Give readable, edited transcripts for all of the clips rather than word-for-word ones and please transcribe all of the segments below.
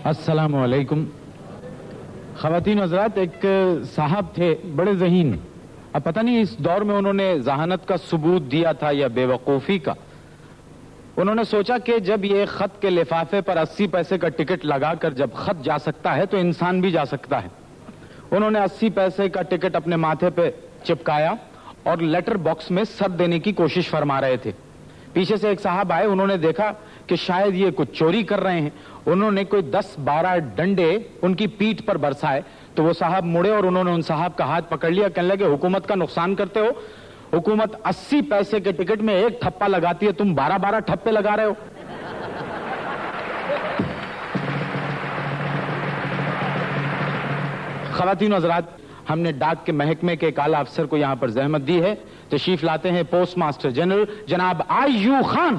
السلام علیکم. خواتین حضرات, ایک صاحب تھے بڑے ذہین. اب پتہ نہیں اس دور میں انہوں نے ذہانت کا ثبوت دیا تھا یا بے وقوفی کا. انہوں نے سوچا کہ جب یہ خط کے لفافے پر 80 پیسے کا ٹکٹ لگا کر جب خط جا سکتا ہے تو انسان بھی جا سکتا ہے. انہوں نے 80 پیسے کا ٹکٹ اپنے ماتھے پہ چپکایا اور لیٹر باکس میں سر دینے کی کوشش فرما رہے تھے. پیچھے سے ایک صاحب آئے, انہوں نے دیکھا کہ شاید یہ کچھ چوری کر رہے ہیں. انہوں نے کوئی 10-12 ڈنڈے ان کی پیٹھ پر برسائے تو وہ صاحب مڑے اور انہوں نے ان صاحب کا ہاتھ پکڑ لیا. کہنے لگے حکومت کا نقصان کرتے ہو, حکومت 80 پیسے کے ٹکٹ میں ایک ٹھپا لگاتی ہے, تم 12-12 ٹھپے لگا رہے ہو. خواتین حضرات, ہم نے ڈاک کے محکمے کے ایک اعلیٰ افسر کو یہاں پر زحمت دی ہے. تشریف لاتے ہیں پوسٹ ماسٹر جنرل جناب آئی خان.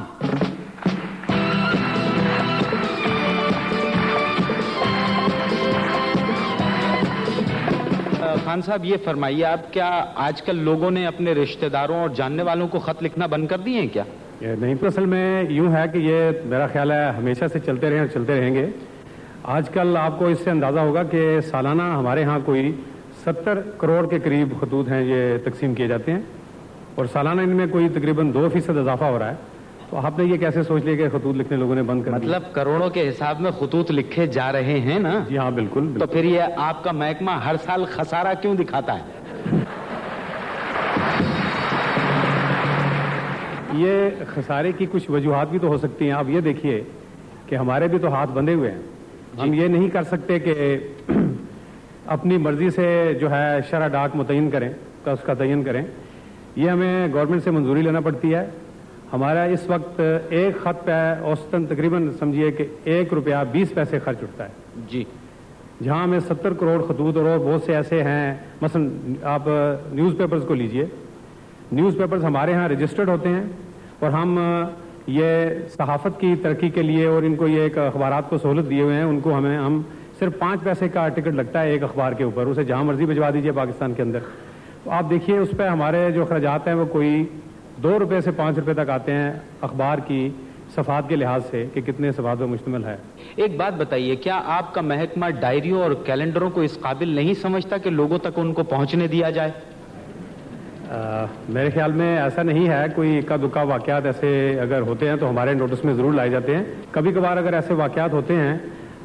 خان صاحب, یہ فرمائیے آپ, کیا آج کل لوگوں نے اپنے رشتہ داروں اور جاننے والوں کو خط لکھنا بند کر دیے ہیں کیا؟ نہیں, تو اصل میں یوں ہے کہ یہ میرا خیال ہے ہمیشہ سے چلتے رہے اور چلتے رہیں گے. آج کل آپ کو اس سے اندازہ ہوگا کہ سالانہ ہمارے ہاں کوئی 70 کروڑ کے قریب خطوط ہیں یہ تقسیم کیے جاتے ہیں, اور سالانہ ان میں کوئی تقریباً 2% اضافہ ہو رہا ہے. تو آپ نے یہ کیسے سوچ لیا کہ خطوط لکھنے لوگوں نے بند کر مطلب کروڑوں کے حساب میں خطوط لکھے جا رہے ہیں نا؟ جی ہاں, بالکل. تو پھر یہ آپ کا محکمہ ہر سال خسارہ کیوں دکھاتا ہے؟ یہ خسارے کی کچھ وجوہات بھی تو ہو سکتی ہیں. آپ یہ دیکھیے کہ ہمارے بھی تو ہاتھ بندھے ہوئے ہیں. ہم یہ نہیں کر سکتے کہ اپنی مرضی سے جو ہے شرح ڈاک متعین کریں, اس کا تعین کریں. یہ ہمیں گورنمنٹ سے منظوری لینا پڑتی ہے. ہمارا اس وقت ایک خط پہ اوسطاً تقریباً سمجھیے کہ 1 روپیہ 20 پیسے خرچ اٹھتا ہے. جی, جہاں ہمیں 70 کروڑ خطوط اور بہت سے ایسے ہیں. مثلا آپ نیوز پیپرز کو لیجئے, نیوز پیپرز ہمارے ہاں رجسٹرڈ ہوتے ہیں, اور ہم یہ صحافت کی ترقی کے لیے اور ان کو یہ ایک اخبارات کو سہولت دیے ہوئے ہیں. ان کو ہم صرف 5 پیسے کا ٹکٹ لگتا ہے ایک اخبار کے اوپر, اسے جہاں مرضی بھجوا دیجئے پاکستان کے اندر. تو آپ دیکھیے اس پہ ہمارے جو اخراجات ہیں وہ کوئی 2 روپے سے 5 روپے تک آتے ہیں اخبار کی صفحات کے لحاظ سے کہ کتنے صفحات پر مشتمل ہے. ایک بات بتائیے, کیا آپ کا محکمہ ڈائریوں اور کیلنڈروں کو اس قابل نہیں سمجھتا کہ لوگوں تک ان کو پہنچنے دیا جائے؟ میرے خیال میں ایسا نہیں ہے. کوئی اکا دکا واقعات ایسے اگر ہوتے ہیں تو ہمارے نوٹس میں ضرور لائے جاتے ہیں. کبھی کبھار اگر ایسے واقعات ہوتے ہیں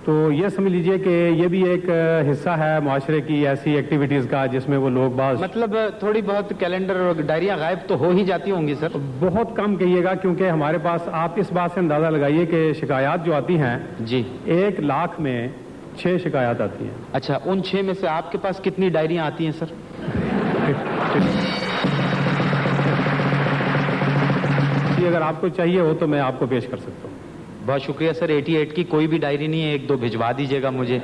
تو یہ سمجھ لیجئے کہ یہ بھی ایک حصہ ہے معاشرے کی ایسی ایکٹیویٹیز کا جس میں وہ لوگ مطلب تھوڑی بہت کیلنڈر اور ڈائریاں غائب تو ہو ہی جاتی ہوں گی سر؟ بہت کم کہیے گا, کیونکہ ہمارے پاس آپ اس بات سے اندازہ لگائیے کہ شکایات جو آتی ہیں جی 1 لاکھ میں 6 شکایات آتی ہیں. اچھا, ان 6 میں سے آپ کے پاس کتنی ڈائریاں آتی ہیں سر؟ اگر آپ کو چاہیے ہو تو میں آپ کو پیش کر سکتا ہوں. بہت شکریہ سر. 88 کی کوئی بھی ڈائری نہیں ہے, 1-2 بھجوا دیجیے گا مجھے.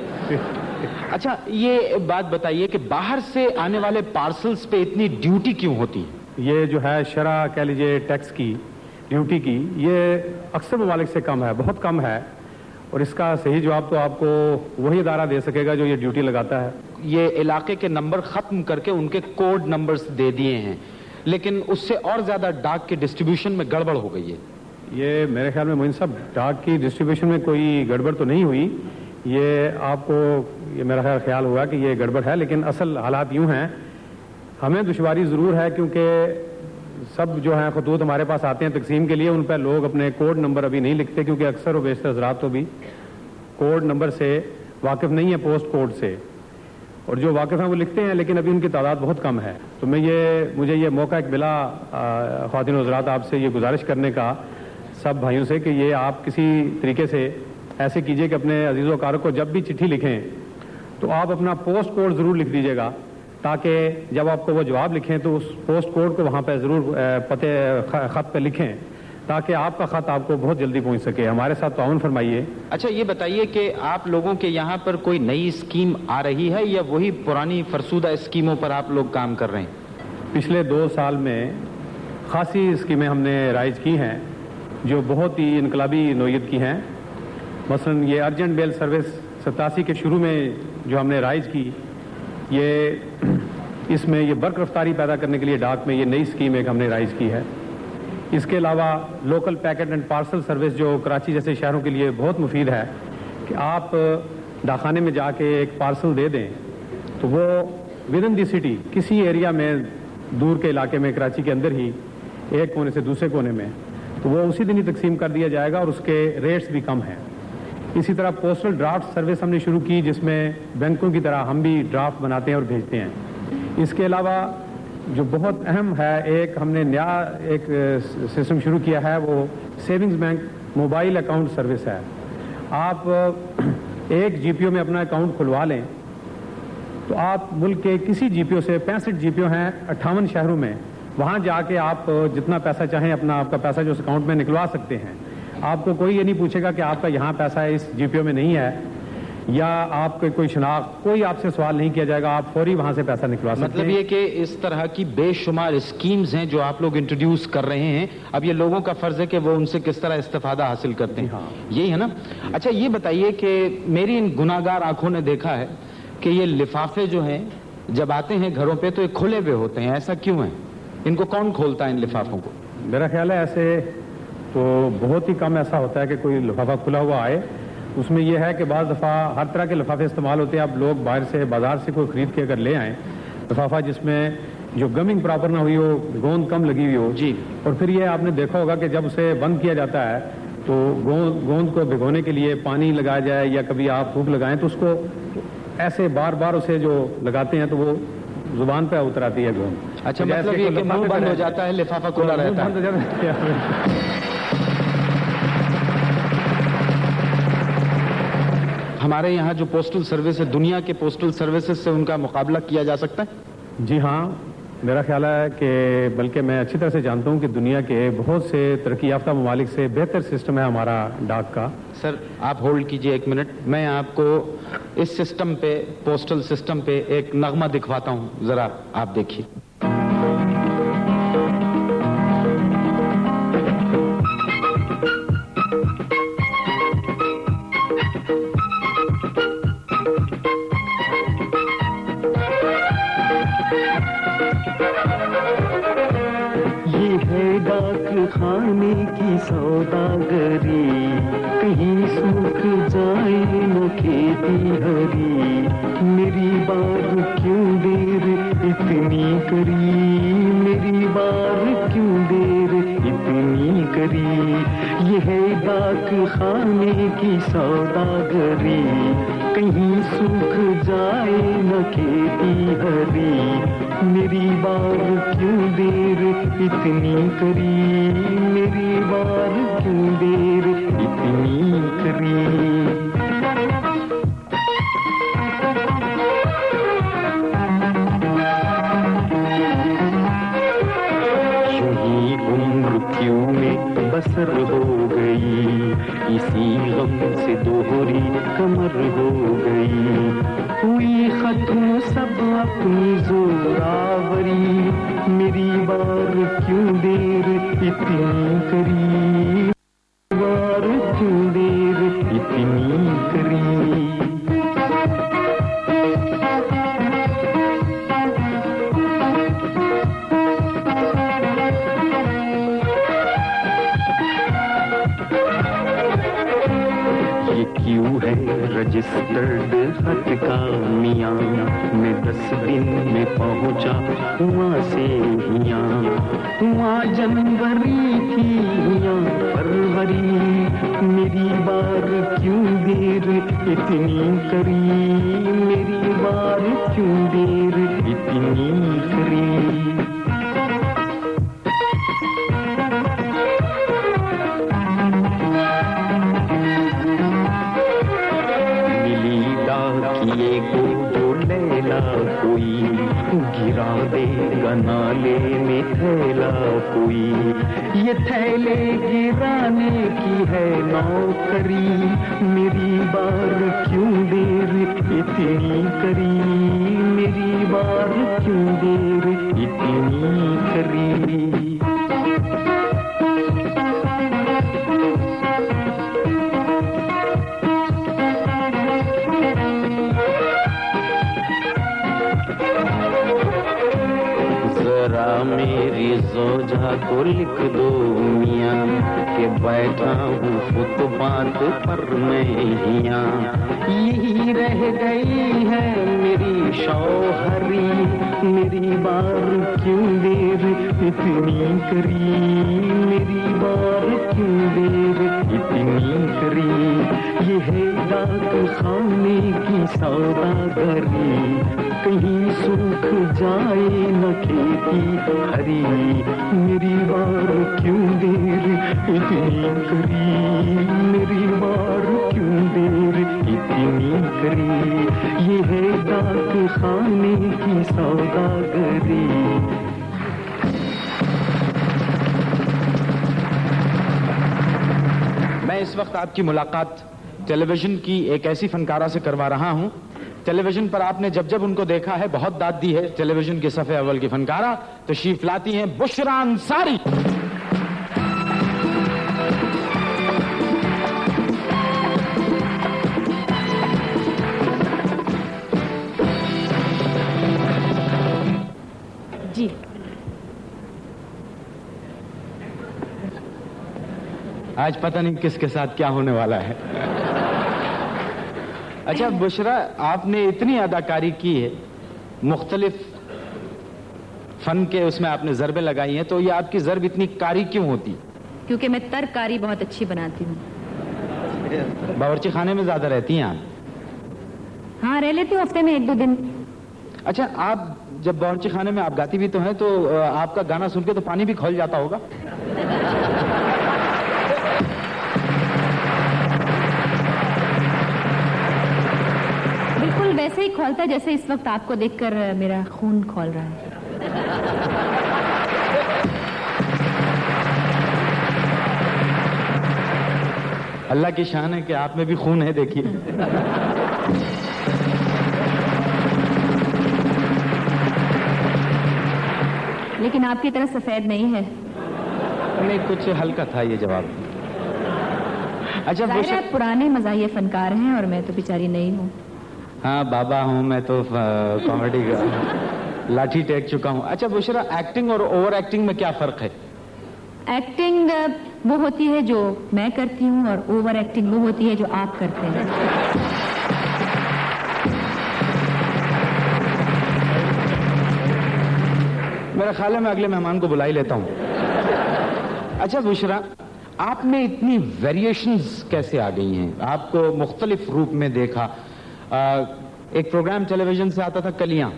اچھا, یہ بات بتائیے کہ باہر سے آنے والے پارسلز پہ اتنی ڈیوٹی کیوں ہوتی ہے؟ یہ جو ہے شرح کہہ لیجیے ٹیکس کی ڈیوٹی کی, یہ اکثر ممالک سے کم ہے, بہت کم ہے. اور اس کا صحیح جواب تو آپ کو وہی ادارہ دے سکے گا جو یہ ڈیوٹی لگاتا ہے. یہ علاقے کے نمبر ختم کر کے ان کے کوڈ نمبرز دے دیے ہیں, لیکن اس سے اور زیادہ ڈاک کے ڈسٹریبیوشن میں گڑبڑ ہو گئی ہے. یہ میرے خیال میں معین صاحب ڈاک کی ڈسٹریبیوشن میں کوئی گڑبڑ تو نہیں ہوئی. یہ آپ کو یہ میرا خیال ہوا کہ یہ گڑبڑ ہے, لیکن اصل حالات یوں ہیں. ہمیں دشواری ضرور ہے کیونکہ سب جو ہیں خطوط ہمارے پاس آتے ہیں تقسیم کے لیے, ان پہ لوگ اپنے کوڈ نمبر ابھی نہیں لکھتے, کیونکہ اکثر و بیشتر حضرات تو بھی کوڈ نمبر سے واقف نہیں ہے, پوسٹ کوڈ سے, اور جو واقف ہیں وہ لکھتے ہیں, لیکن ابھی ان کی تعداد بہت کم ہے. تو مجھے یہ موقع ایک ملا خواتین و حضرات آپ سے یہ گزارش کرنے کا سب بھائیوں سے کہ یہ آپ کسی طریقے سے ایسے کیجئے کہ اپنے عزیز و اقارب کو جب بھی چٹھی لکھیں تو آپ اپنا پوسٹ کوڈ ضرور لکھ دیجئے گا, تاکہ جب آپ کو وہ جواب لکھیں تو اس پوسٹ کوڈ کو وہاں پہ ضرور پتے خط پہ لکھیں, تاکہ آپ کا خط آپ کو بہت جلدی پہنچ سکے. ہمارے ساتھ تعاون فرمائیے. اچھا, یہ بتائیے کہ آپ لوگوں کے یہاں پر کوئی نئی اسکیم آ رہی ہے یا وہی پرانی فرسودہ اسکیموں پر آپ لوگ کام کر رہے ہیں؟ پچھلے 2 سال میں خاصی اسکیمیں ہم نے رائج کی ہیں جو بہت ہی انقلابی نوعیت کی ہیں. مثلا یہ ارجنٹ بیل سروس 87 کے شروع میں جو ہم نے رائج کی, اس میں یہ برق رفتاری پیدا کرنے کے لیے ڈاک میں یہ نئی اسکیم ایک ہم نے رائج کی ہے. اس کے علاوہ local packet and parcel service جو کراچی جیسے شہروں کے لیے بہت مفید ہے کہ آپ ڈاکخانے میں جا کے ایک پارسل دے دیں تو وہ ود ان دی سٹی کسی ایریا میں دور کے علاقے میں کراچی کے اندر ہی ایک کونے سے دوسرے کونے میں تو وہ اسی دن ہی تقسیم کر دیا جائے گا اور اس کے ریٹس بھی کم ہیں. اسی طرح پوسٹل ڈرافٹ سروس ہم نے شروع کی جس میں بینکوں کی طرح ہم بھی ڈرافٹ بناتے ہیں اور بھیجتے ہیں. اس کے علاوہ جو بہت اہم ہے ایک ہم نے نیا ایک سسٹم شروع کیا ہے وہ savings bank mobile account service ہے. آپ ایک جی پی او میں اپنا اکاؤنٹ کھلوا لیں تو آپ ملک کے کسی جی پی او سے 65 جی پی او ہیں 58 شہروں میں وہاں جا کے آپ جتنا پیسہ چاہیں اپنا آپ کا پیسہ جو اس اکاؤنٹ میں نکلوا سکتے ہیں. آپ کو کوئی یہ نہیں پوچھے گا کہ آپ کا یہاں پیسہ اس جی پی او میں نہیں ہے یا آپ کے کوئی شناخت کوئی آپ سے سوال نہیں کیا جائے گا. آپ فوری وہاں سے پیسہ نکلوا سکتے ہیں. مطلب یہ کہ اس طرح کی بے شمار اسکیمز ہیں جو آپ لوگ انٹروڈیوس کر رہے ہیں. اب یہ لوگوں کا فرض ہے کہ وہ ان سے کس طرح استفادہ حاصل کرتے ہیں. یہی ہے نا. اچھا یہ بتائیے کہ میری ان گناہگار آنکھوں نے دیکھا ہے کہ یہ لفافے جو ہیں جب آتے ہیں گھروں پہ تو یہ کھلے ہوئے ہوتے ہیں. ایسا کیوں ہے؟ ان کو کون کھولتا ہے ان لفافوں کو؟ میرا خیال ہے ایسے تو بہت ہی کم ایسا ہوتا ہے کہ کوئی لفافہ کھلا ہوا آئے. اس میں یہ ہے کہ بعض دفعہ ہر طرح کے لفافے استعمال ہوتے ہیں. اب لوگ باہر سے بازار سے کوئی خرید کے اگر لے آئیں لفافہ جس میں جو گمنگ پراپر نہ ہوئی ہو گوند کم لگی ہوئی ہو جی اور پھر یہ آپ نے دیکھا ہوگا کہ جب اسے بند کیا جاتا ہے تو گوند کو بھگونے کے لیے پانی لگایا جائے یا کبھی آپ پھونک لگائیں تو اس کو ایسے بار بار اسے جو لگاتے ہیں تو وہ زبان پہ اتر آتی ہے گوند. اچھا مطلب یہ کہ منہ بند ہو جاتا ہے لفافہ کھلا رہتا ہے. ہمارے یہاں جو پوسٹل سروس ہے دنیا کے پوسٹل سروسز سے ان کا مقابلہ کیا جا سکتا ہے؟ جی ہاں میرا خیال ہے کہ بلکہ میں اچھی طرح سے جانتا ہوں کہ دنیا کے بہت سے ترقی یافتہ ممالک سے بہتر سسٹم ہے ہمارا ڈاک کا. سر آپ ہولڈ کیجئے ایک منٹ. میں آپ کو اس سسٹم پہ پوسٹل سسٹم پہ ایک نغمہ دکھواتا ہوں. ذرا آپ دیکھیے. خانے کی سوداگری کہیں سوکھ جائے نہ کھیتی ہری میری بار کیوں دیر اتنی کری میری بار کیوں دیر اتنی کری یہ ہے ڈاک خانے کی سوداگری کہیں سوکھ جائے نہ کھیتی ہری میری بار کیوں دیر اتنی کری میری بار کیوں دیر اتنی کری. یہی عمر کیوں میں بسر ہو گئی اسی غم سے دوہری کمر ہو گئی ہوئی ختم سب اپنی زوراوری میری بار کیوں دیر اتنی کری بار کیوں دیر اتنی کری. کیوں ہے رجسٹرڈ خط کا میاں میں 10 دن میں پہنچا وہاں سے یہاں وہاں جنوری کی یہاں فروری میری بار کیوں دیر اتنی کری میری بار کیوں دیر اتنی کری. کوئی گرا دے گا نالے میں تھیلا کوئی یہ تھیلے گرانے کی ہے نوکری میری بار کیوں دیر اتنی کری میری بار کیوں دیر اتنی کری. میری زوجہ کو لکھ دو میاں کہ بیٹھا ہوں فٹپاتھ پر میں ہیاں. یہی رہ گئی ہے میری شوہری, میری بار کیوں دیر اتنی کری, میری بار کیوں دیر اتنی کری. یہ ہے ڈاک خانے کی سوداگری, کہیں سوکھ جائے نہ کھیتی ہری. میری بار کیوں دیر اتنی کری, میری بار کیوں دیر اتنی کری. یہ ہے ڈاک خانے کی سوداگری. میں اس وقت آپ کی ملاقات ٹیلی ویژن کی ایک ایسی فنکارہ سے کروا رہا ہوں. ٹیلی ویژن پر آپ نے جب جب ان کو دیکھا ہے بہت داد دی ہے. ٹیلی ویژن کے صفحے اول کی فنکارہ تشریف لاتی ہیں بشریٰ انصاری. جی آج پتہ نہیں کس کے ساتھ کیا ہونے والا ہے. اچھا بشریٰ, آپ نے اتنی اداکاری کی ہے, مختلف فن کے اس میں آپ نے ضربیں لگائی ہیں, تو یہ آپ کی ضرب اتنی کاری کیوں ہوتی؟ کیونکہ میں ترکاری بہت اچھی بناتی ہوں. باورچی خانے میں زیادہ رہتی ہیں آپ؟ ہاں رہ لیتی ہوں, ہفتے میں 1-2 دن. اچھا, آپ جب باورچی خانے میں آپ گاتی بھی تو ہیں, تو آپ کا گانا سن کے تو پانی بھی کھول جاتا ہوگا؟ بالکل ویسے ہی کھولتا ہے جیسے اس وقت آپ کو دیکھ کر میرا خون کھول رہا ہے. اللہ کی شان ہے کہ آپ میں بھی خون ہے, دیکھیے. لیکن آپ کی طرح سفید نہیں ہے. نہیں, کچھ ہلکا تھا یہ جواب. اچھا ظاہر ہے پرانے مزاحیہ فنکار ہیں اور میں تو بیچاری نہیں ہوں. ہاں بابا ہوں میں تو, کامیڈی کا لاٹھی ٹیک چکا ہوں. اچھا بشریٰ, ایکٹنگ اور اوور ایکٹنگ میں کیا فرق ہے؟ ایکٹنگ وہ ہوتی ہے جو میں کرتی ہوں اور اوور ایکٹنگ وہ ہوتی ہے جو آپ کرتے ہیں. میرا خیال ہے میں اگلے مہمان کو بلا ہی لیتا ہوں. اچھا بشریٰ, آپ میں اتنی ویریشنز کیسے آ گئی ہیں؟ آپ کو مختلف روپ میں دیکھا. ایک پروگرام ٹیلی ویژن سے آتا تھا کلیاں,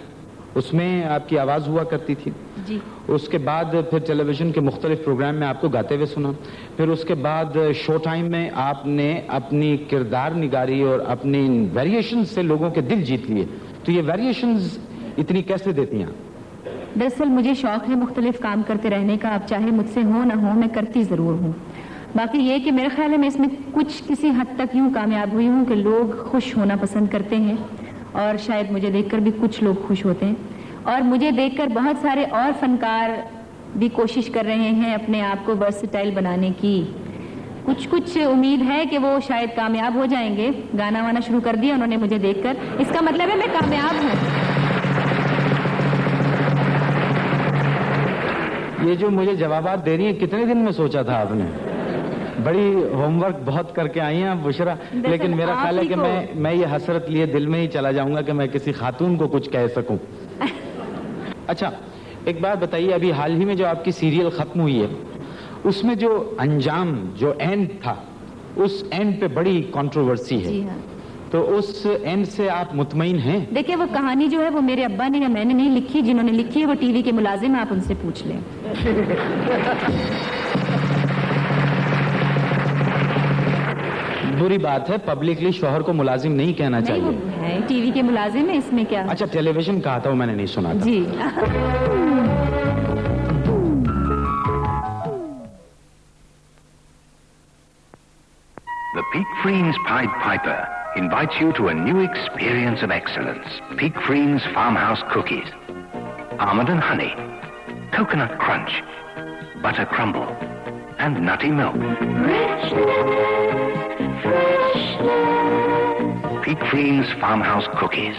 اس میں آپ کی آواز ہوا کرتی تھی. جی. اس کے بعد پھر ٹیلی ویژن کے مختلف پروگرام میں آپ کو گاتے ہوئے سنا. پھر اس کے بعد شو ٹائم میں آپ نے اپنی کردار نگاری اور اپنی ویریشن سے لوگوں کے دل جیت لیے. تو یہ ویریشنز اتنی کیسے دیتی ہیں؟ دراصل مجھے شوق ہے مختلف کام کرتے رہنے کا. اب چاہے مجھ سے ہو نہ ہو, میں کرتی ضرور ہوں. باقی یہ کہ میرے خیال ہے میں اس میں کچھ کسی حد تک یوں کامیاب ہوئی ہوں کہ لوگ خوش ہونا پسند کرتے ہیں, اور شاید مجھے دیکھ کر بھی کچھ لوگ خوش ہوتے ہیں. اور مجھے دیکھ کر بہت سارے اور فنکار بھی کوشش کر رہے ہیں اپنے آپ کو ورسٹائل بنانے کی. کچھ امید ہے کہ وہ شاید کامیاب ہو جائیں گے. گانا وانا شروع کر دیا انہوں نے مجھے دیکھ کر, اس کا مطلب ہے میں کامیاب ہوں. یہ جو مجھے جوابات دے رہی ہیں, کتنے دن میں سوچا تھا آپ نے؟ بڑی ہوم ورک بہت کر کے آئی ہیں بشریٰ. لیکن میرا خیال ہے کہ میں یہ حسرت لیے دل میں ہی چلا جاؤں گا کہ میں کسی خاتون کو کچھ کہہ سکوں. اچھا ایک بات بتائیے, ابھی حال ہی میں جو آپ کی سیریل ختم ہوئی ہے, اس میں جو انجام, جو اینڈ تھا, اس اینڈ پہ بڑی کنٹروورسی ہے. جی ہاں. تو اس اینڈ سے آپ مطمئن ہیں؟ دیکھیں وہ کہانی جو ہے وہ میرے ابا نے یا میں نے نہیں لکھی. جنہوں نے لکھی ہے وہ ٹی وی کے ملازم, آپ ان سے پوچھ لیں. بری بات ہے, پبلکلی شوہر کو ملازم نہیں کہنا چاہیے. نہیں, ٹی وی کے ملازم ہے, اس میں کیا. اچھا ٹیلی ویژن کہا تھا وہ میں نے نہیں سنا تھا. جی. The Peak Freens Pied Piper invites you to a new experience of excellence. Peak Freens Farmhouse Cookies. Almond and honey, coconut crunch, butter crumble, and nutty milk. Peak Freens Farmhouse Cookies.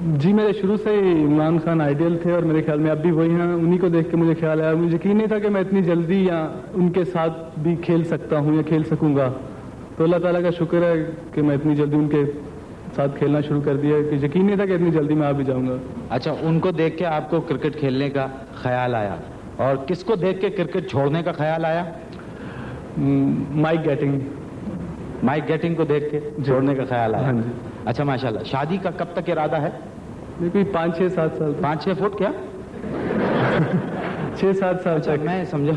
جی میرے شروع سے ہی Imran Khan ideal تھے اور میرے خیال میں اب بھی وہی ہیں. انہی کو دیکھ کے مجھے خیال آیا, مجھے یقین نہیں تھا کہ میں اتنی جلدی یا ان کے ساتھ بھی کھیل سکتا ہوں یا کھیل سکوں گا. تو اللہ تعالیٰ کا شکر ہے کہ میں اتنی جلدی ان کے ساتھ کھیلنا شروع کر دیا, کہ یقین نہیں تھا کہ اتنی جلدی میں آ بھی جاؤں گا. اچھا, ان کو دیکھ کے آپ کو کرکٹ کھیلنے کا خیال آیا, اور کس کو دیکھ کے کرکٹ چھوڑنے کا خیال آیا؟ Mic getting. مائک گیٹنگ کو دیکھ کے چھوڑنے کا خیال آیا. ہاں جی. اچھا ماشاءاللہ. شادی کا کب تک ارادہ ہے؟ کوئی 5-6 7 سال. 5-6 فٹ کیا؟ 6-7 سال. اچھا, میں سمجھا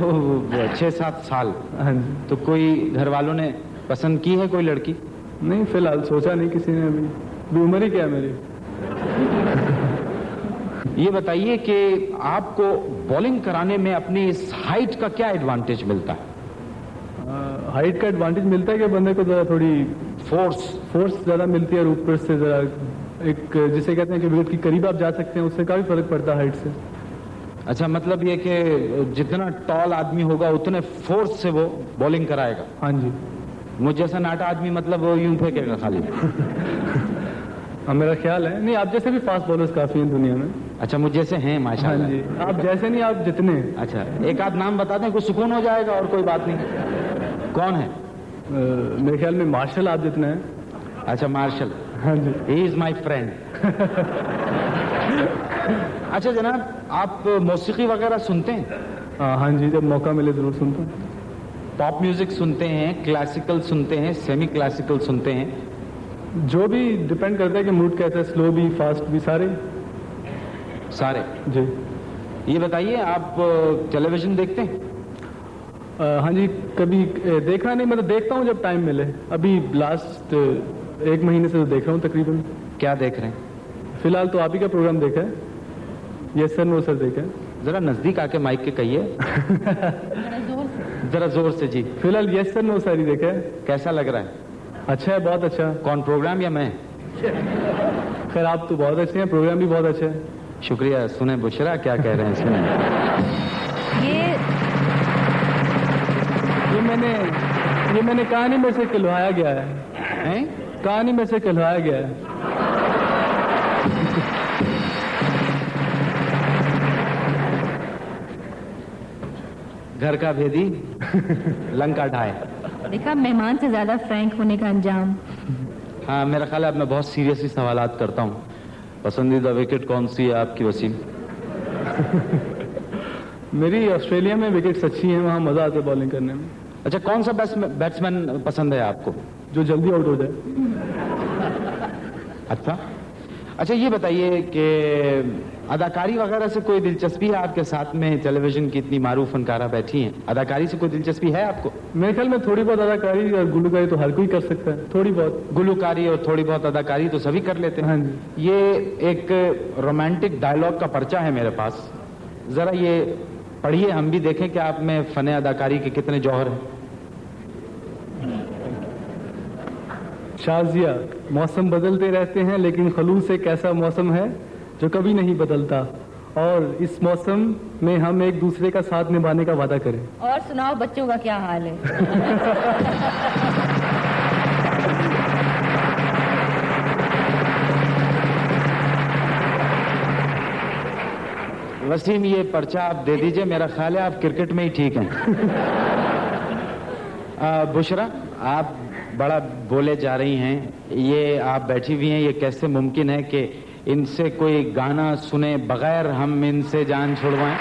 6-7 سال. ہاں جی. تو کوئی گھر والوں نے پسند کی ہے کوئی لڑکی؟ نہیں, فی الحال سوچا نہیں کسی نے. ابھی عمر ہی کیا ہے میری. یہ بتائیے کہ آپ کو بولنگ کرانے میں اپنی اس ہائٹ کا کیا ایڈوانٹیج ملتا ہے؟ ہائٹ کا ایڈوانٹیج ملتا ہے کہ بندے کو ذرا تھوڑی فورس زیادہ ملتی ہے, اور اوپر سے ذرا ایک جسے کہتے ہیں کہ وکٹ کے قریب آپ جا سکتے ہیں, اس سے کافی فرق پڑتا ہے ہائٹ سے. اچھا, مطلب یہ کہ جتنا ٹال آدمی ہوگا اتنے فورس سے وہ بولنگ کرائے گا. ہاں جی. مجھ جیسا ناٹا آدمی مطلب وہ یوں پھینکے گا خالی. ہاں, میرا خیال ہے. نہیں, آپ جیسے بھی فاسٹ بولرز کافی ہیں دنیا میں. اچھا, مجھ جیسے ہیں ماشاءاللہ. ہاں جی, آپ جیسے نہیں, آپ جتنے. اچھا, ایک آدھ نام بتا دیں, کوئی سکون ہو جائے گا اور کوئی بات نہیں. کون ہے؟ میرے خیال میں مارشل آپ جتنا ہے. اچھا, مارشل. ہاں جی. ہی از مائی فرینڈ. اچھا جناب, آپ موسیقی وغیرہ سنتے ہیں؟ ہاں جی, جب موقع ملے ضرور سنتا ہوں. پاپ میوزک سنتے ہیں, کلاسیکل سنتے ہیں, سیمی کلاسیکل سنتے ہیں؟ جو بھی ڈپینڈ کرتا ہے کہ موڈ کیسا ہے, سلو بھی فاسٹ بھی, سارے. جی. یہ بتائیے, آپ ٹیلی ویژن دیکھتے ہیں؟ ہاں جی, کبھی دیکھنا نہیں, مطلب دیکھتا ہوں جب ٹائم ملے. ابھی لاسٹ 1 مہینے سے تو دیکھ رہا ہوں تقریباً. کیا دیکھ رہے ہیں؟ فی الحال تو آپ ہی کا پروگرام دیکھا ہے, یس سر نو سر دیکھا ہے. ذرا نزدیک آ کے مائک کے کہیے. ذرا زور سے. جی, فی الحال یس سر نو سر ہی دیکھا ہے. کیسا لگ رہا ہے؟ اچھا ہے, بہت اچھا. کون, پروگرام یا میں؟ خیر, آپ تو بہت اچھے ہیں, پروگرام بھی بہت اچھا ہے. شکریہ. سنیں بشرا کیا کہہ رہے ہیں. سنیں. یہ میں نے کہانی میں سے کہلوایا گیا ہے. کہانی میں سے کہلوایا گیا ہے. گھر کا بھیدی لنکا ڈھائے. دیکھا, مہمان سے زیادہ فرینک ہونے کا انجام. ہاں, میرا خیال ہے اب میں بہت سیریسلی سوالات کرتا ہوں. پسندیدہ وکٹ کون سی ہے آپ کی وسیم؟ میری آسٹریلیا میں وکٹس اچھی ہیں, وہاں مزہ آتا ہے بالنگ کرنے میں. اچھا, کون سا بیٹسمین پسند ہے آپ کو؟ جو جلدی آؤٹ ہو جائے. اچھا, یہ بتائیے کہ اداکاری وغیرہ سے کوئی دلچسپی ہے آپ کے ساتھ میں؟ ٹیلی ویژن کی اتنی معروف فنکارہ بیٹھی ہیں, اداکاری سے کوئی دلچسپی ہے آپ کو؟ میرے خیال میں تھوڑی بہت اداکاری اور گلوکاری تو ہر کوئی کر سکتا ہے. تھوڑی بہت گلوکاری اور تھوڑی بہت اداکاری تو سبھی کر لیتے ہیں. ہاں جی. یہ ایک رومانٹک ڈائلاگ کا پرچہ ہے میرے پاس, ذرا یہ پڑھیے, ہم بھی دیکھیں کہ آپ میں فن اداکاری کے کتنے جوہر ہیں. شازیہ, موسم بدلتے رہتے ہیں لیکن خلوص ایک ایسا موسم ہے جو کبھی نہیں بدلتا, اور اس موسم میں ہم ایک دوسرے کا ساتھ نبھانے کا وعدہ کریں. اور سناؤ, بچوں کا کیا حال ہے؟ وسیم, یہ پرچہ آپ دے دیجئے, میرا خیال ہے آپ کرکٹ میں ہی ٹھیک ہیں. بشرا, آپ بڑا بولے جا رہی ہیں, یہ آپ بیٹھی ہوئی ہیں, یہ کیسے ممکن ہے کہ ان سے کوئی گانا سنے بغیر ہم ان سے جان چھڑوائیں؟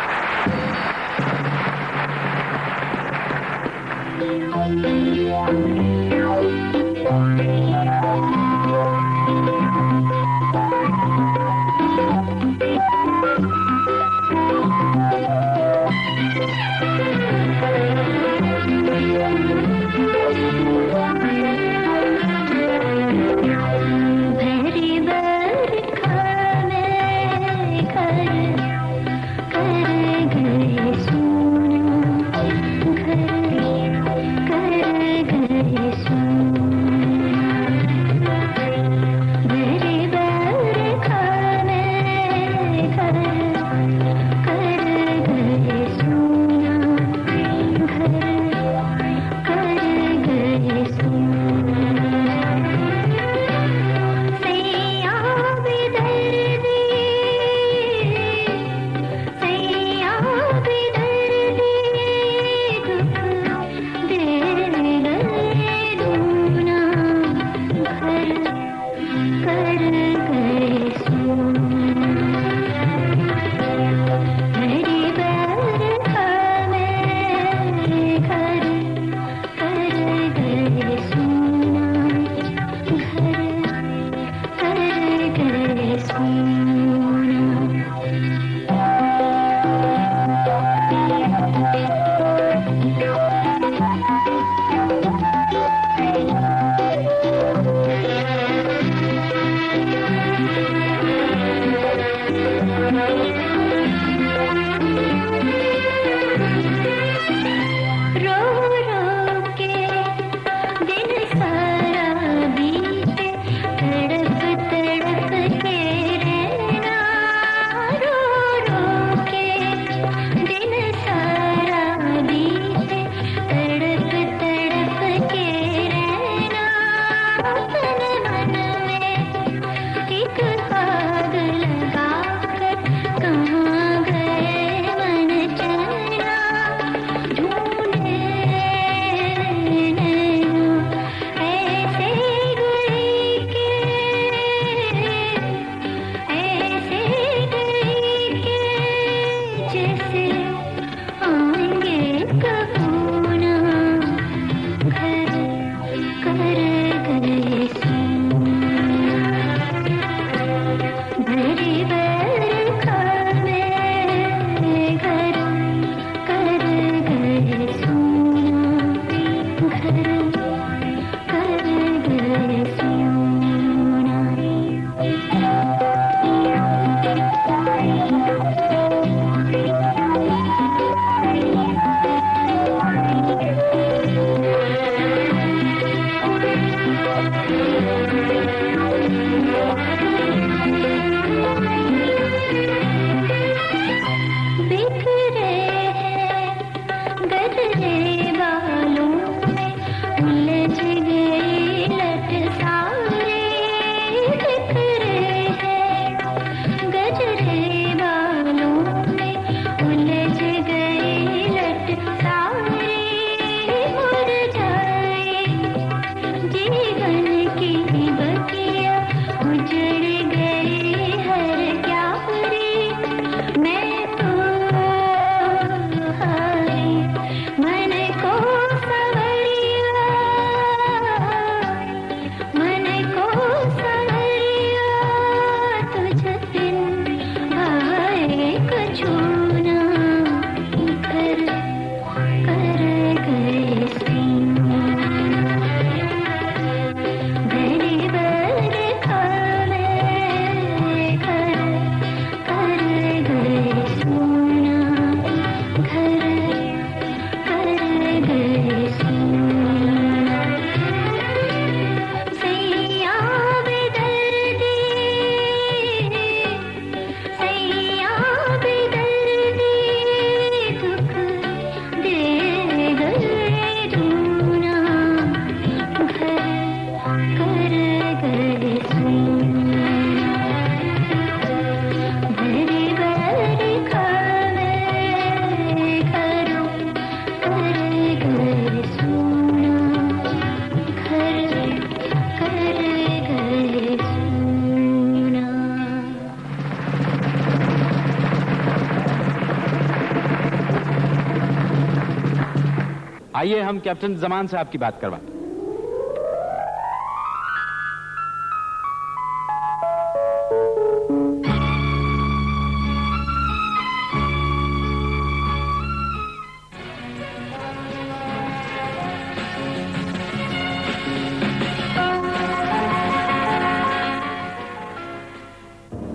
آئیے ہم کیپٹن زمان سے آپ کی بات کروائیں.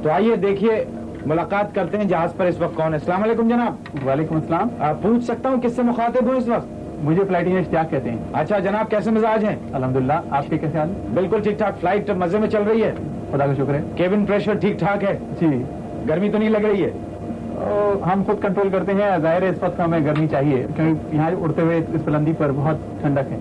تو آئیے دیکھیے ملاقات کرتے ہیں جہاز پر اس وقت کون ہے. السلام علیکم جناب. وعلیکم السلام. پوچھ سکتا ہوں کس سے مخاطب ہوں اس وقت؟ مجھے فلائٹ انجینئر اشتیاق کہتے ہیں. اچھا جناب, کیسے مزاج ہیں؟ الحمدللہ, آپ کے کیسے حال؟ بالکل ٹھیک ٹھاک. فلائٹ مزے میں چل رہی ہے؟ خدا کا شکر ہے. کیبن پریشر ٹھیک ٹھاک ہے؟ جی. گرمی تو نہیں لگ رہی ہے؟ ہم خود کنٹرول کرتے ہیں. ظاہر ہے اس وقت ہمیں گرمی چاہیے کیونکہ یہاں اڑتے ہوئے اس بلندی پر بہت ٹھنڈک ہے.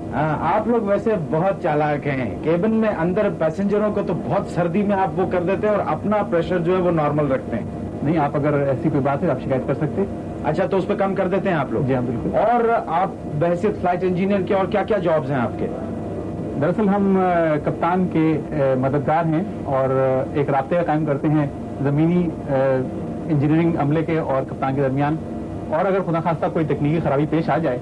آپ لوگ ویسے بہت چالاک ہیں. کیبن میں اندر پیسنجروں کو تو بہت سردی میں آپ وہ کر دیتے ہیں اور اپنا پریشر جو ہے وہ نارمل رکھتے ہیں. نہیں, آپ اگر ایسی کوئی بات ہے آپ شکایت کر سکتے. اچھا, تو اس پہ کم کر دیتے ہیں آپ لوگ؟ جی ہاں بالکل. اور آپ بحیثیت فلائٹ انجینئر کے اور کیا کیا جابز ہیں آپ کے؟ دراصل ہم کپتان کے مددگار ہیں اور ایک رابطے کا قائم کرتے ہیں زمینی انجینئرنگ عملے کے اور کپتان کے درمیان. اور اگر خدا خواستہ کوئی تکنیکی خرابی پیش آ جائے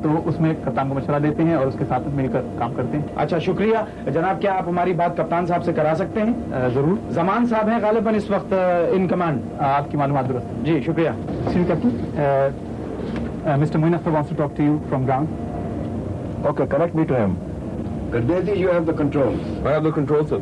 تو اس میں کپتان کو مشورہ دیتے ہیں اور اس کے ساتھ مل کر کام کرتے ہیں. اچھا شکریہ جناب. کیا آپ ہماری بات کپتان صاحب سے کرا سکتے ہیں؟ ضرور. زمان صاحب ہیں غالباً اس وقت ان کمانڈ. آپ کی معلومات درست. جی شکریہ. Captain, mister Moin Akhtar wants to talk to you from ground. Okay, connect me to him. Gurdedi, you have the controls. I have the controls, sir.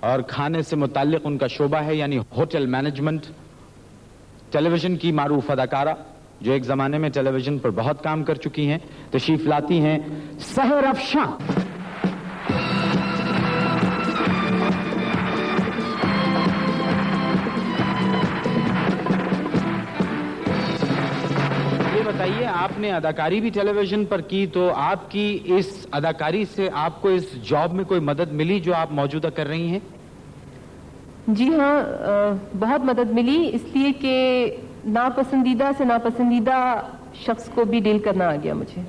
اور کھانے سے متعلق ان کا شعبہ ہے یعنی ہوٹل مینجمنٹ. ٹیلی ویژن کی معروف اداکارہ جو ایک زمانے میں ٹیلی ویژن پر بہت کام کر چکی ہیں, تشریف لاتی ہیں سحر افشاں. یہ بتائیے, آپ نے اداکاری بھی ٹیلی ویژن پر کی, تو آپ کی اس اداکاری سے آپ کو اس جاب میں کوئی مدد ملی جو آپ موجودہ کر رہی ہیں؟ جی ہاں, بہت مدد ملی, اس لیے کہ ناپسندیدہ سے ناپسندیدہ شخص کو بھی ڈیل کرنا آ گیا مجھے.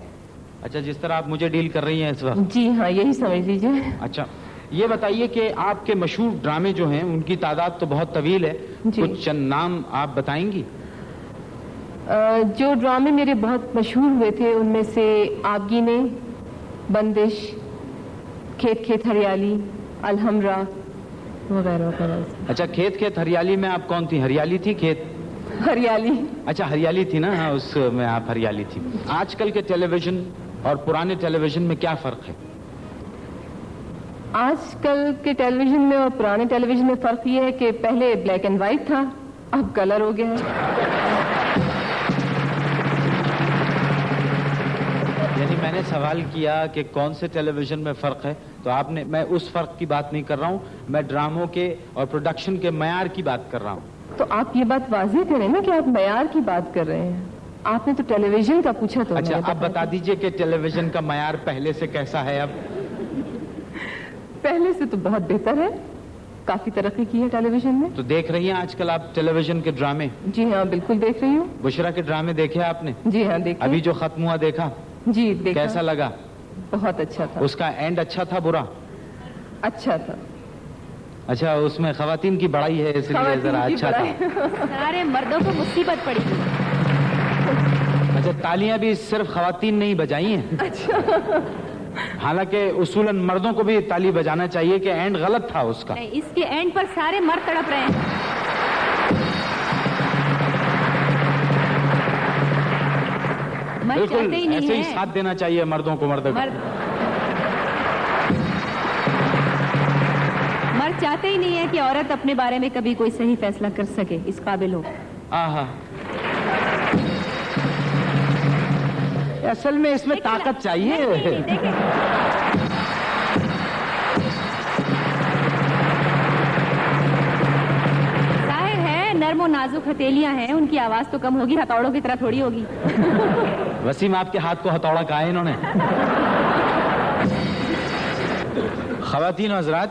اچھا, جس طرح آپ مجھے ڈیل کر رہی ہیں اس وقت. جی ہاں, یہی سمجھ لیجیے. اچھا, یہ بتائیے کہ آپ کے مشہور ڈرامے جو ہیں ان کی تعداد تو بہت طویل ہے, کچھ چند نام آپ بتائیں گی؟ جو ڈرامے میرے بہت مشہور ہوئے تھے ان میں سے آبگینے, بندش, کھیت کھیت ہریالی, الحمراہ وغیرہ وغیرہ. اچھا, کھیت کھیت ہریالی میں آپ کون تھی؟ ہریالی تھی کھیت؟ ہریالی. اچھا, ہریالی تھی نا, ہاں اس میں آپ ہریالی تھی. آج کل کے ٹیلی ویژن اور پرانے ٹیلی ویژن میں کیا فرق ہے؟ آج کل کے ٹیلی ویژن میں اور پرانے ٹیلی ویژن میں فرق یہ ہے کہ پہلے بلیک اینڈ وائٹ تھا, اب کلر ہو گیا ہے. یعنی میں نے سوال کیا کہ کون سے ٹیلی ویژن میں فرق ہے, تو آپ نے, میں اس فرق کی بات نہیں کر رہا ہوں, میں ڈراموں کے اور پروڈکشن کے معیار کی بات کر رہا ہوں. تو آپ یہ بات واضح کریں نا کہ آپ معیار کی بات کر رہے ہیں. آپ نے تو ٹیلی ویژن کا پوچھا. تو اچھا, آپ بتا دیجئے کہ ٹیلی ویژن کا معیار پہلے سے کیسا ہے اب؟ پہلے سے تو بہت بہتر ہے, کافی ترقی کی ہے ٹیلی ویژن میں. تو دیکھ رہی ہیں آج کل آپ ٹیلی ویژن کے ڈرامے؟ جی ہاں, بالکل دیکھ رہی ہوں. بشرا کے ڈرامے دیکھے آپ نے؟ جی ہاں, دیکھے. ابھی جو ختم ہوا دیکھا؟ جی دیکھا. کیسا لگا؟ بہت اچھا تھا. اس کا اینڈ اچھا تھا برا؟ اچھا تھا. اچھا, اس میں خواتین کی بڑائی ہے اس لیے ذرا اچھا تھا. سارے مردوں کو مصیبت پڑی. اچھا, تالیاں بھی صرف خواتین نہیں بجائی ہیں. اچھا. حالانکہ اصولاً مردوں کو بھی تالی بجانا چاہیے کہ اینڈ غلط تھا اس کا. اس کے اینڈ پر سارے مرد تڑپ رہے ہیں. بالکل ایسے ہی ساتھ دینا چاہیے مردوں کو. مرد چاہتے ہی نہیں ہے کہ عورت اپنے بارے میں کبھی کوئی صحیح فیصلہ کر سکے, اس قابل ہو. اصل میں اس میں طاقت چاہیے. ظاہر ہے نرم و نازک ہتھیلیاں ہیں, ان کی آواز تو کم ہوگی, ہتھوڑوں کی طرح تھوڑی ہوگی. وسیم, آپ کے ہاتھ کو ہتھوڑا کہا ہے انہوں نے. خواتین و حضرات,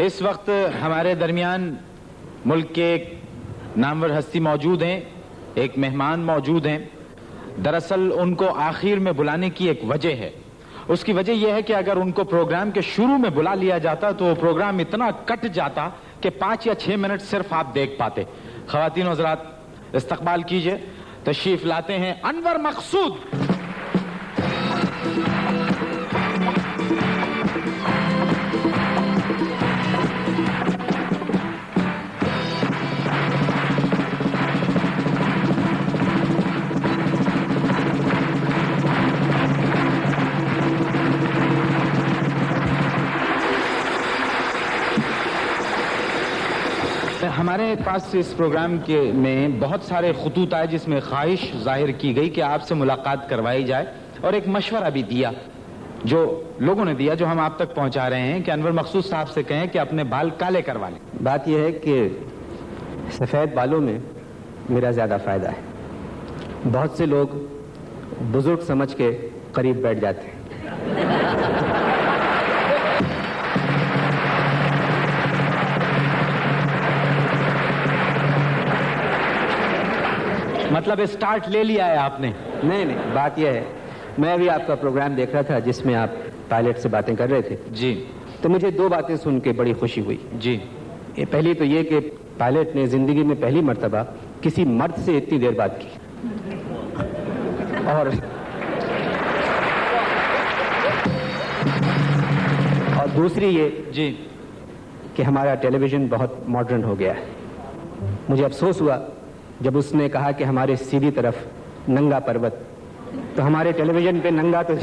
اس وقت ہمارے درمیان ملک کے ایک نامور ہستی موجود ہیں, ایک مہمان موجود ہیں. دراصل ان کو آخر میں بلانے کی ایک وجہ ہے. اس کی وجہ یہ ہے کہ اگر ان کو پروگرام کے شروع میں بلا لیا جاتا تو پروگرام اتنا کٹ جاتا کہ 5 یا 6 منٹ صرف آپ دیکھ پاتے. خواتین و حضرات, استقبال کیجئے, تشریف لاتے ہیں انور مقصود. ہمارے پاس اس پروگرام کے میں بہت سارے خطوط آئے جس میں خواہش ظاہر کی گئی کہ آپ سے ملاقات کروائی جائے, اور ایک مشورہ بھی دیا جو لوگوں نے دیا, جو ہم آپ تک پہنچا رہے ہیں کہ انور مقصود صاحب سے کہیں کہ اپنے بال کالے کروا لیں. بات یہ ہے کہ سفید بالوں میں میرا زیادہ فائدہ ہے. بہت سے لوگ بزرگ سمجھ کے قریب بیٹھ جاتے ہیں. مطلب اسٹارٹ لے لیا ہے آپ نے؟ نہیں, بات یہ ہے, میں ابھی آپ کا پروگرام دیکھ رہا تھا جس میں آپ پائلٹ سے باتیں کر رہے تھے. جی. تو مجھے 2 باتیں سن کے بڑی خوشی ہوئی. جی. پہلی تو یہ کہ پائلٹ نے زندگی میں پہلی مرتبہ کسی مرد سے اتنی دیر بات کی, اور دوسری یہ جی کہ ہمارا ٹیلی ویژن بہت ماڈرن ہو گیا ہے. مجھے افسوس ہوا جب اس نے کہا کہ ہمارے سیدھی طرف ننگا پروت, تو ہمارے ٹیلی ویژن پہ ننگا تو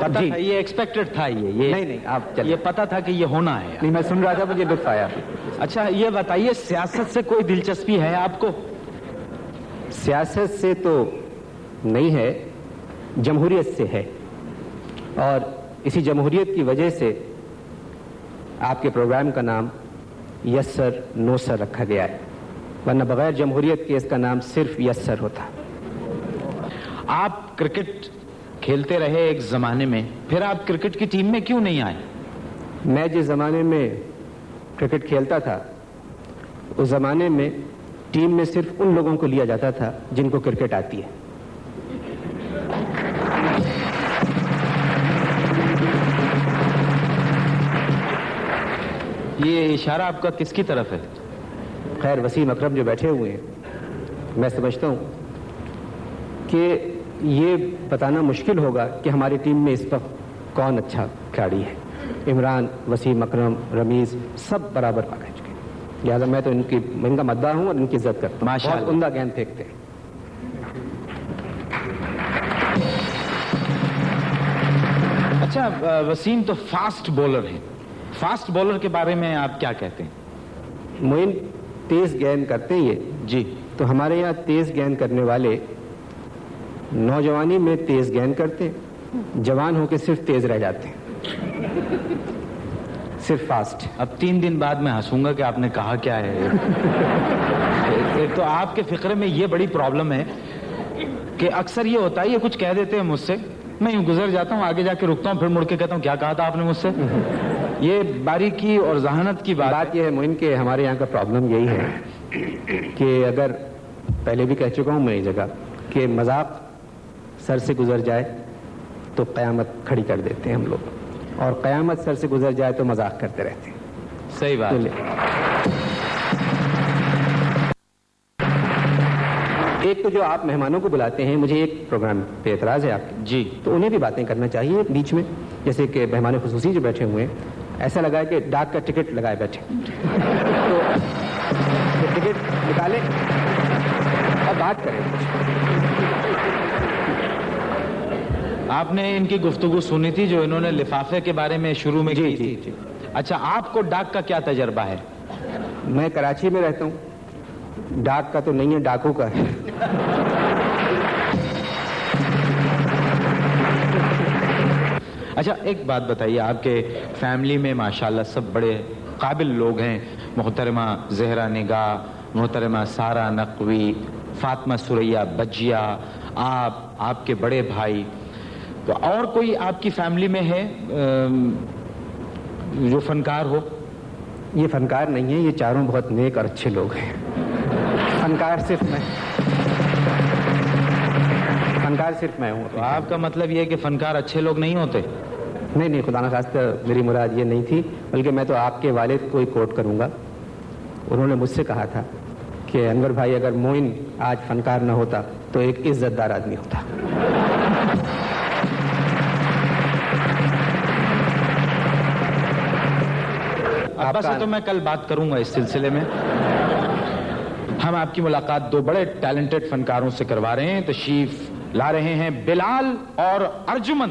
پتا تھا یہ ایکسپیکٹڈ تھا یہ نہیں آپ چلیے. یہ پتا تھا کہ یہ ہونا ہے. نہیں میں سن رہا تھا مجھے لطف آیا. اچھا یہ بتائیے سیاست سے کوئی دلچسپی ہے آپ کو؟ سیاست سے تو نہیں ہے, جمہوریت سے ہے, اور اسی جمہوریت کی وجہ سے آپ کے پروگرام کا نام یس سر نو سر رکھا گیا ہے, ورنہ بغیر جمہوریت کے اس کا نام صرف یس سر ہوتا. آپ کرکٹ کھیلتے رہے ایک زمانے میں, پھر آپ کرکٹ کی ٹیم میں کیوں نہیں آئے؟ میں جس زمانے میں کرکٹ کھیلتا تھا اس زمانے میں ٹیم میں صرف ان لوگوں کو لیا جاتا تھا جن کو کرکٹ آتی ہے. یہ اشارہ آپ کا کس کی طرف ہے؟ خیر وسیم اکرم جو بیٹھے ہوئے ہیں, میں سمجھتا ہوں کہ یہ بتانا مشکل ہوگا کہ ہماری ٹیم میں اس وقت کون اچھا کھلاڑی ہے. عمران, وسیم اکرم, رمیز سب برابر پکڑ چکے, لہٰذا میں تو ان کا مداح ہوں اور ان کی عزت کرتا ہوں. ماشاءاللہ بہت عمدہ گیند پھینکتے ہیں. اچھا وسیم تو فاسٹ بولر ہیں, فاسٹ بولر کے بارے میں آپ کیا کہتے ہیں؟ معین تیز گیند کرتے ہیں یہ جی, تو ہمارے یہاں تیز گیند کرنے والے نوجوانی میں تیز گیند کرتے ہیں, جوان ہو کے صرف تیز رہ جاتے ہیں, صرف فاسٹ. اب 3 دن بعد میں ہنسوں گا کہ آپ نے کہا کیا ہے. ایک تو آپ کے فقرے میں یہ بڑی پرابلم ہے کہ اکثر یہ ہوتا ہے یہ کچھ کہہ دیتے ہیں مجھ سے, میں یوں گزر جاتا ہوں, آگے جا کے رکتا ہوں, پھر مڑ کے کہتا ہوں کیا کہا تھا آپ نے مجھ سے. یہ باریکی اور ذہانت کی بات یہ ہے معین کہ ہمارے یہاں کا پرابلم یہی ہے کہ اگر پہلے بھی کہہ چکا ہوں میں یہ جگہ کہ مذاق سر سے گزر جائے تو قیامت کھڑی کر دیتے ہیں ہم لوگ, اور قیامت سر سے گزر جائے تو مذاق کرتے رہتے ہیں. صحیح بات. ایک تو جو آپ مہمانوں کو بلاتے ہیں, مجھے ایک پروگرام پہ اعتراض ہے آپ کے جی, تو انہیں بھی باتیں کرنا چاہیے بیچ میں, جیسے کہ مہمان خصوصی جو بیٹھے ہوئے ہیں, ایسا لگا ہے کہ ڈاک کا ٹکٹ لگائے بیٹھے, تو ٹکٹ نکالیں اور بات کریں. آپ نے ان کی گفتگو سنی تھی جو انہوں نے لفافے کے بارے میں شروع میں کی تھی. اچھا آپ کو ڈاک کا کیا تجربہ ہے؟ میں کراچی میں رہتا ہوں, ڈاک کا تو نہیں ہے, ڈاکو کا ہے. اچھا ایک بات بتائیے, آپ کے فیملی میں ماشاءاللہ سب بڑے قابل لوگ ہیں, محترمہ زہرا نگاہ, محترمہ سارا نقوی, فاطمہ سریہ بجیا, آپ کے بڑے بھائی, تو اور کوئی آپ کی فیملی میں ہے جو فنکار ہو؟ یہ فنکار نہیں ہے, یہ چاروں بہت نیک اور اچھے لوگ ہیں. فنکار صرف میں ہوں. تو آپ کا مطلب یہ کہ فنکار اچھے لوگ نہیں ہوتے؟ نہیں, خدا نخواستہ میری مراد یہ نہیں تھی, بلکہ میں تو آپ کے والد کو ہی کوٹ کروں گا. انہوں نے مجھ سے کہا تھا کہ انور بھائی اگر معین آج فنکار نہ ہوتا تو ایک عزت دار آدمی ہوتا. ابا سے تو میں کل بات کروں گا اس سلسلے میں. ہم آپ کی ملاقات 2 بڑے ٹیلنٹڈ فنکاروں سے کروا رہے ہیں. تشریف لا رہے ہیں بلال اور ارجمن.